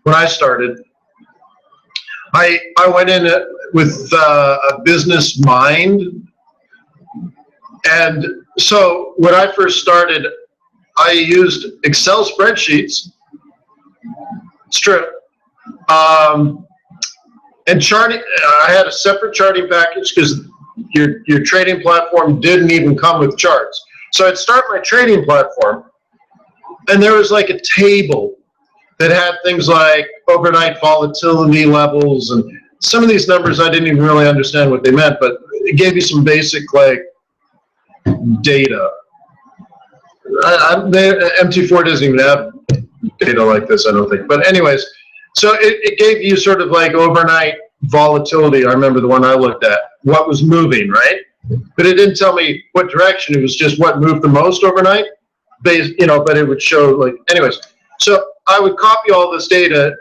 when I started. I went in with a business mind. And so when I first started, I used Excel spreadsheets. It's true. And charting, I had a separate charting package because your trading platform didn't even come with charts. So I'd start my trading platform, and there was like a table that had things like overnight volatility levels, and some of these numbers I didn't even really understand what they meant, but it gave you some basic like data. MT4 doesn't even have data like this, I don't think. But anyways, so it gave you sort of like overnight volatility. I remember the one I looked at, what was moving, right? But it didn't tell me what direction. It was just what moved the most overnight. But it would show like, anyways. So I would copy all this data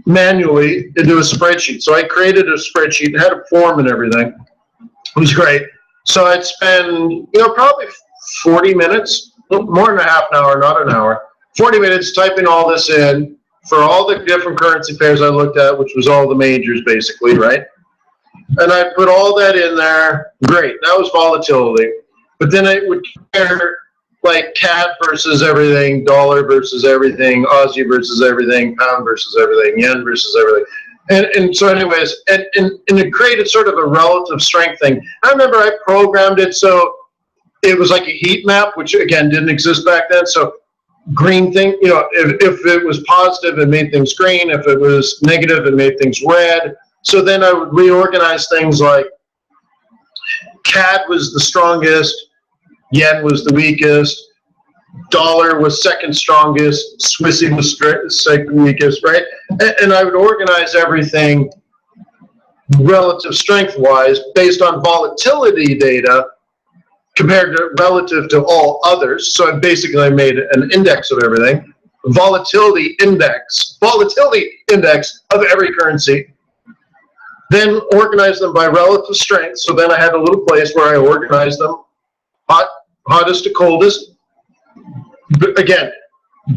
manually into a spreadsheet. So I created a spreadsheet, had a form and everything. It was great. So I'd spend, probably 40 minutes, more than a half an hour, not an hour, 40 minutes typing all this in for all the different currency pairs I looked at, which was all the majors basically, right? And I put all that in there. Great, that was volatility. But then I would compare like CAD versus everything, dollar versus everything, Aussie versus everything, pound versus everything, yen versus everything. And so anyways, and it created sort of a relative strength thing. I remember I programmed it so it was like a heat map, which again didn't exist back then. So green thing, if it was positive, it made things green. If it was negative, it made things red. So then I would reorganize things like CAD was the strongest, yen was the weakest, dollar was second strongest, Swissy was second weakest, right? And I would organize everything relative strength-wise based on volatility data compared to relative to all others. So I basically made an index of everything, volatility index of every currency. Then organize them by relative strength. So then I had a little place where I organized them, hottest to coldest. Again,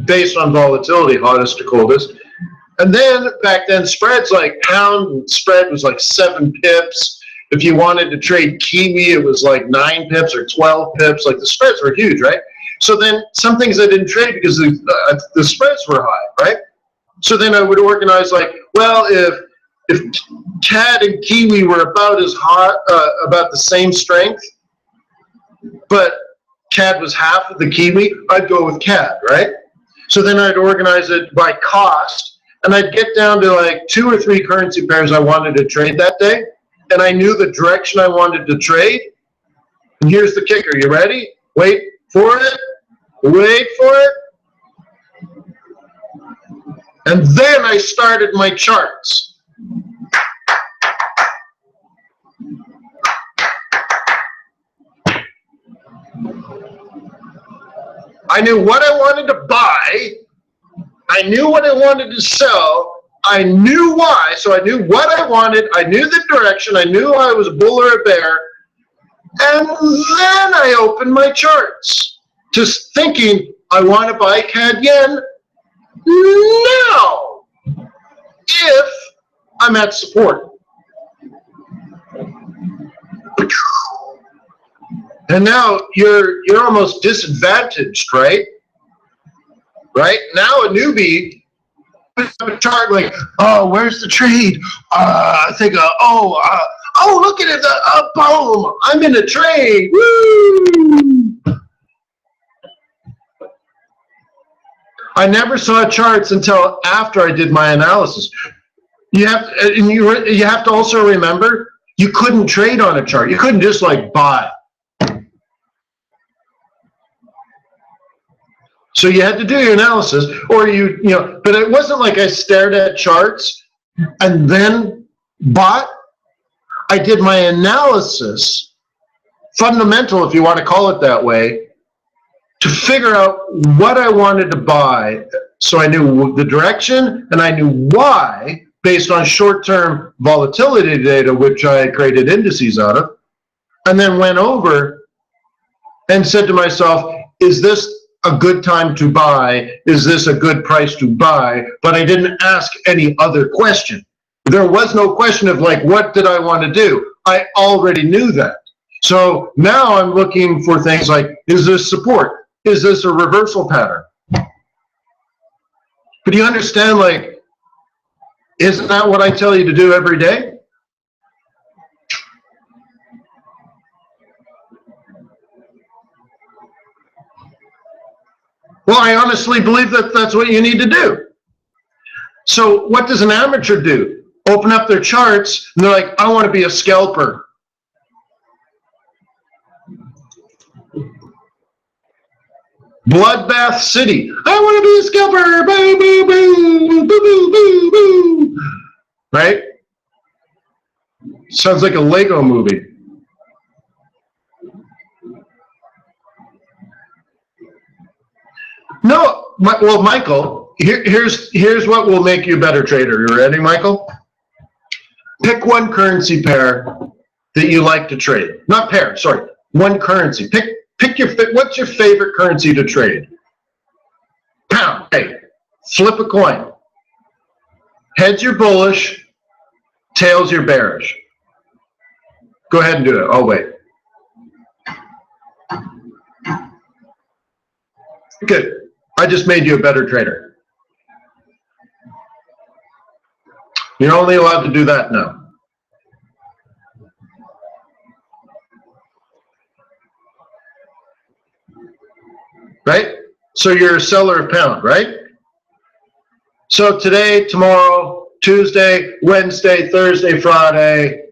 based on volatility, hottest to coldest. And then back then, spreads like pound spread was like 7 pips. If you wanted to trade Kiwi, it was like 9 pips or 12 pips. Like the spreads were huge, right? So then some things I didn't trade because the spreads were high, right? So then I would organize like, well, if CAD and Kiwi were about as hot, about the same strength, but CAD was half of the Kiwi, I'd go with CAD, right? So then I'd organize it by cost, and I'd get down to like 2 or 3 currency pairs I wanted to trade that day, and I knew the direction I wanted to trade. And here's the kicker. You ready? Wait for it. Wait for it. And then I started my charts. I knew what I wanted to buy. I knew what I wanted to sell. I knew why. So I knew what I wanted. I knew the direction. I knew I was a bull or a bear. And then I opened my charts, just thinking, I want to buy CAD yen now if I'm at support. And now you're almost disadvantaged, right? Right? Now a newbie puts up a chart like, oh, where's the trade? I think, oh, look at it, boom, I'm in a trade, woo! I never saw charts until after I did my analysis. You have to also remember, you couldn't trade on a chart. You couldn't just like buy. So you had to do your analysis, or but it wasn't like I stared at charts and then bought. I did my analysis, fundamental, if you want to call it that way, to figure out what I wanted to buy. So I knew the direction and I knew why, based on short-term volatility data, which I created indices out of, and then went over and said to myself, is this a good time to buy? Is this a good price to buy? But I didn't ask any other question. There was no question of like, what did I want to do? I already knew that. So now I'm looking for things like, is this support? Is this a reversal pattern? But you understand, like, isn't that what I tell you to do every day? Well, I honestly believe that that's what you need to do. So what does an amateur do? Open up their charts, and they're like, I want to be a scalper. Bloodbath City. I want to be a scalper. Boo, boo, boo, boo, boo, boo, boo. Right? Sounds like a Lego movie. No, well, Michael, here's what will make you a better trader. You ready, Michael? Pick one currency pair that you like to trade. Not pair, sorry. One currency. Pick what's your favorite currency to trade? Pound. Hey, flip a coin. Heads you're bullish, tails you're bearish. Go ahead and do it. I'll wait. Good. I just made you a better trader. You're only allowed to do that now. Right? So you're a seller of pound, right? So today, tomorrow, Tuesday, Wednesday, Thursday, Friday,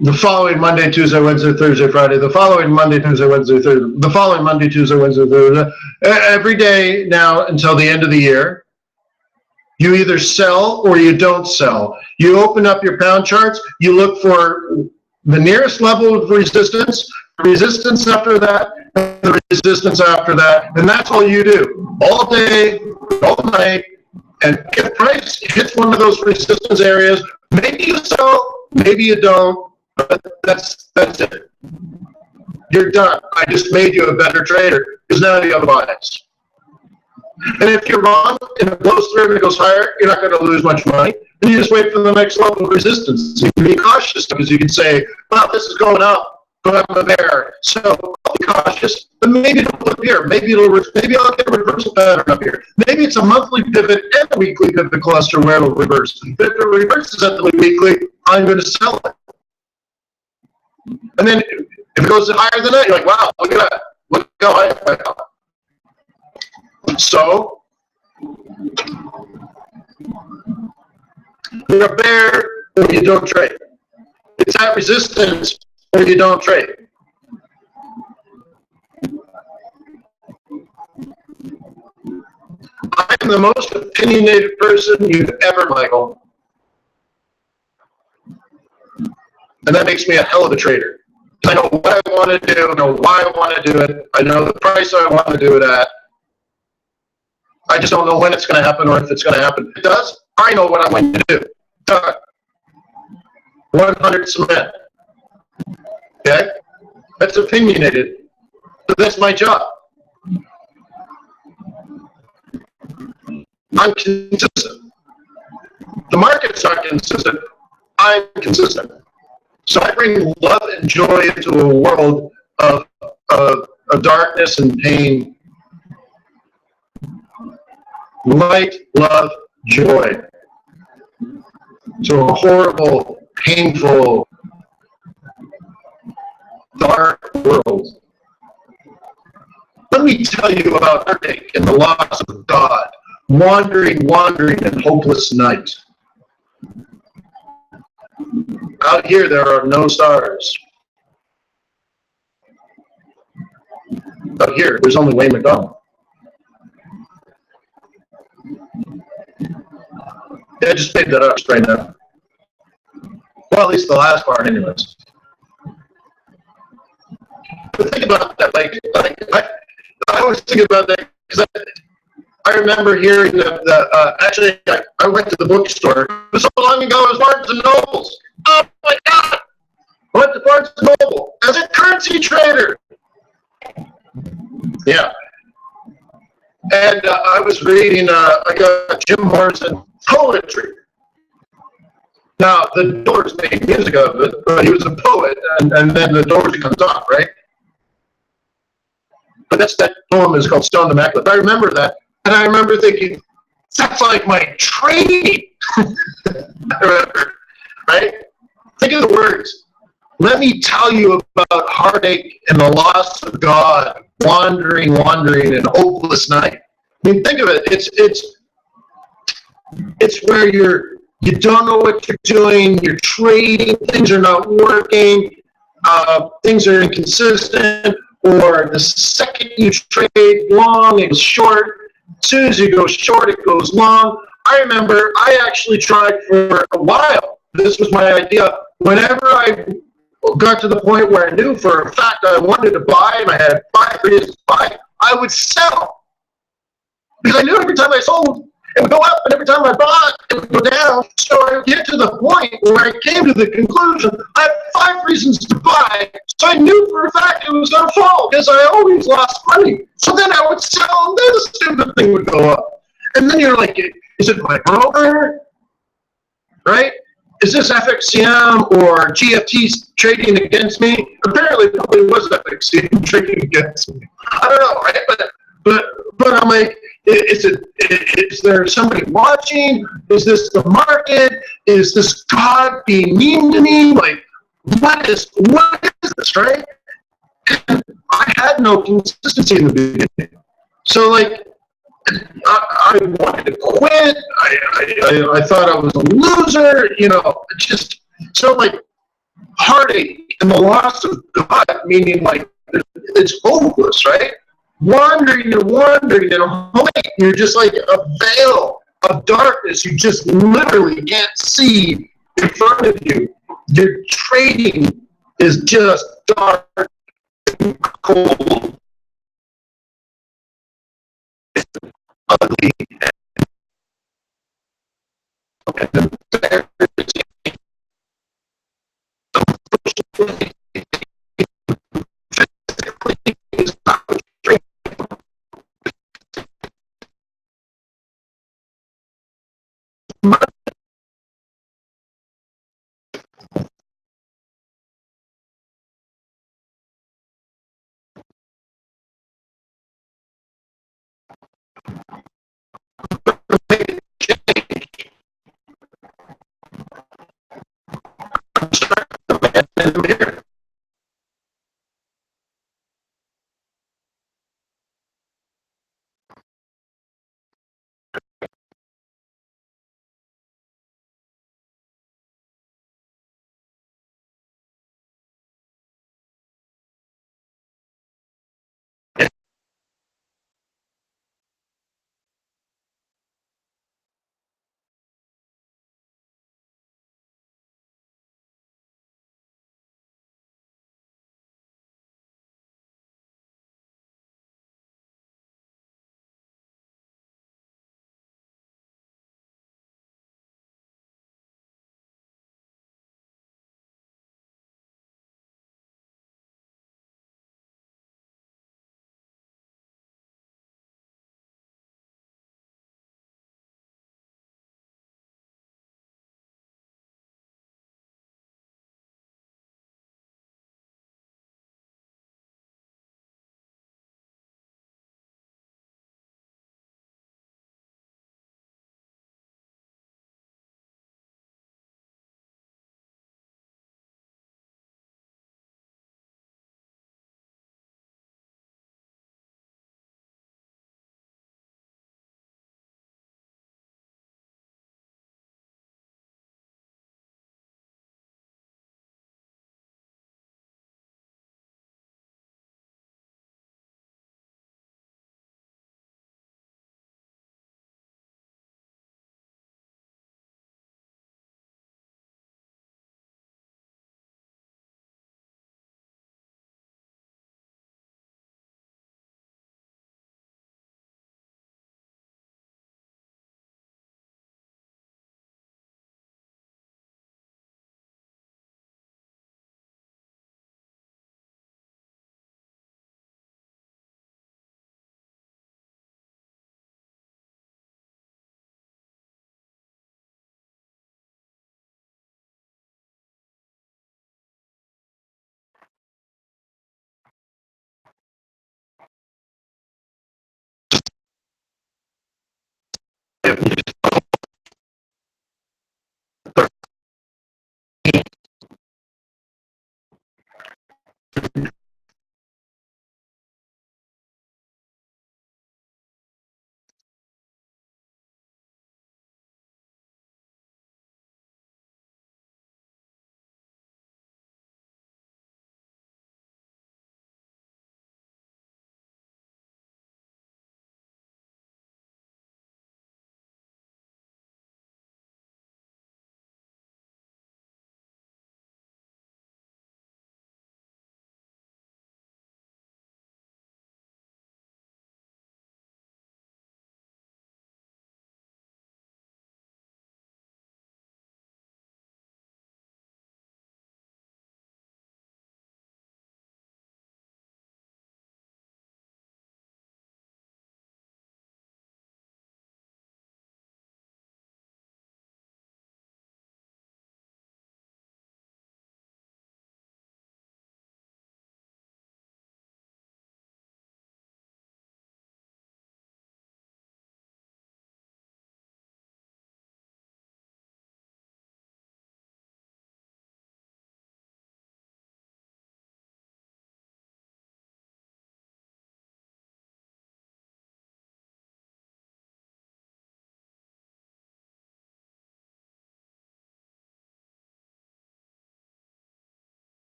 the following Monday, Tuesday, Wednesday, Thursday, Friday, the following Monday, Tuesday, Wednesday, Thursday, the following Monday, Tuesday, Wednesday, Thursday, every day now until the end of the year, you either sell or you don't sell. You open up your pound charts, you look for the nearest level of resistance after that, and the resistance after that, and that's all you do. All day, all night, and if price hits one of those resistance areas, maybe you sell, maybe you don't, but that's it. You're done. I just made you a better trader because now you have a bias. And if you're wrong and it goes through and it goes higher, you're not going to lose much money. And you just wait for the next level of resistance. You can be cautious because you can say, well, this is going up. but I'm a bear. So I'll be cautious, but maybe it'll flip here. Maybe I'll get a reversal pattern up here. Maybe it's a monthly pivot and a weekly pivot cluster where it'll reverse. If it reverses at the weekly, I'm going to sell it. And then if it goes higher than that, you're like, wow, look at that. Look how high it went up. So you're a bear or you don't trade. It's at resistance or you don't trade. I'm the most opinionated person you've ever, Michael. And that makes me a hell of a trader. I know what I want to do, I know why I want to do it, I know the price I want to do it at. I just don't know when it's going to happen or if it's going to happen. If it does, I know what I'm going to do. Done. 100 cement. Okay? That's opinionated. But that's my job. I'm consistent. The market's not consistent. I'm consistent. So I bring love and joy into a world of darkness and pain. Light, love, joy. To a horrible, painful, dark world. Let me tell you about heartache and the loss of God. Wandering in hopeless night. Out here there are no stars. Out here there's only Wayne McDonald. Yeah, I just made that up right now. Well, at least the last part anyways. But think about that. I always think about that because I remember hearing actually, I went to the bookstore. It was so long ago, it was Barnes and Nobles. Oh my God! I went to Barnes and Noble as a currency trader. Yeah. And I was reading Jim Morrison poetry. Now, the Doors made music of it, but he was a poet, and then the Doors comes off, right? But that poem is called Stone Immaculate. I remember that. And I remember thinking, that's like my training. I remember, right? Think of the words. Let me tell you about heartache and the loss of God, wandering in hopeless night. I mean, think of it. It's where you don't know what you're doing. You're trading. Things are not working. Things are inconsistent. Or the second you trade long, it goes short. As soon as you go short, it goes long. I remember I actually tried for a while. This was my idea. Whenever I got to the point where I knew for a fact I wanted to buy and I had 5 reasons to buy, I would sell. Because I knew every time I sold, it would go up, and every time I bought, it would go down. So I would get to the point where I came to the conclusion I had 5 reasons to buy, so I knew for a fact it was going to fall because I always lost money. So then I would sell, and then the stupid thing would go up. And then you're like, is it my broker? Right? Is this FXCM or GFT trading against me? Apparently, it probably was FXCM trading against me. I don't know, right? But I'm like, is there somebody watching? Is this the market? Is this God being mean to me? Like, what is this, right? And I had no consistency in the beginning. So, like, I wanted to quit. I thought I was a loser, just so like heartache and the loss of God, meaning like it's hopeless, right? Wandering and you're just like a veil of darkness. You just literally can't see in front of you. Your trading is just dark and cold. It's ugly and I'm here.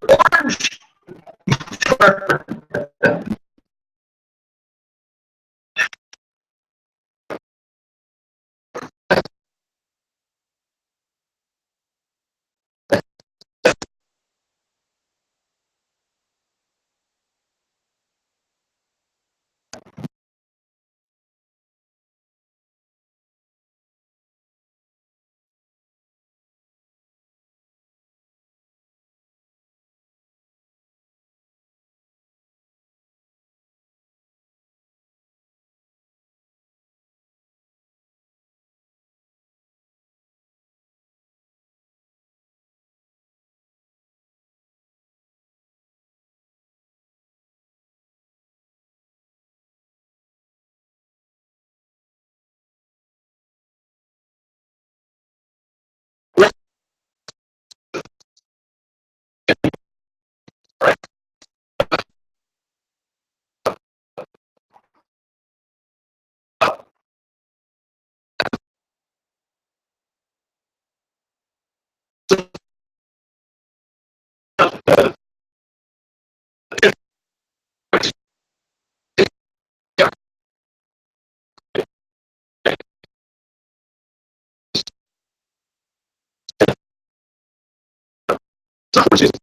Orange.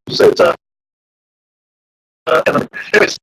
So it's anyways,